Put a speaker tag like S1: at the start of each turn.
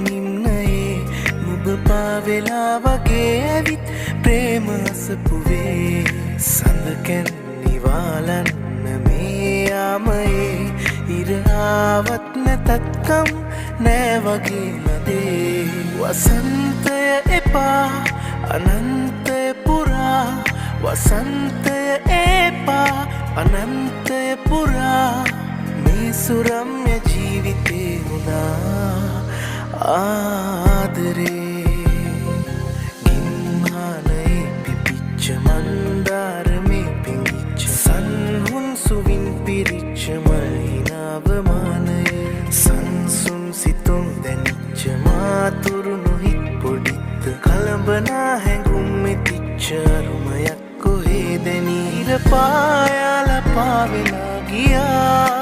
S1: නිම්නයේ නුඹ පාවෙලා වගේ ඇවිත් ප්‍රේම අසපුවේ සඳකැන් නිවාලන්න මේ යාමයේ ඉර ආවත් නැතත්කම් නෑ වගේ නදේ වසන්තය එපා අනන්තය පුරා වසන්තය එපා අනන්තය පුරා මේ සුරම්‍ය ජීවිතේ වුණා ආදරේ ගිම්මානයේ පිපිච්ච මන්දාරමේ පිංගිච්ච සන්හුන් සුවින් පිරිච්ච මහිනාවමානයේ සංසුන් සිතුම් දැනිච්ච මාතුරු නොහිත් පොඩිත්ත කළඹනා හැඟුම් මෙතිච්ච අරුමයක් කොහේ දැනීර පායාල පාවෙලා ගියා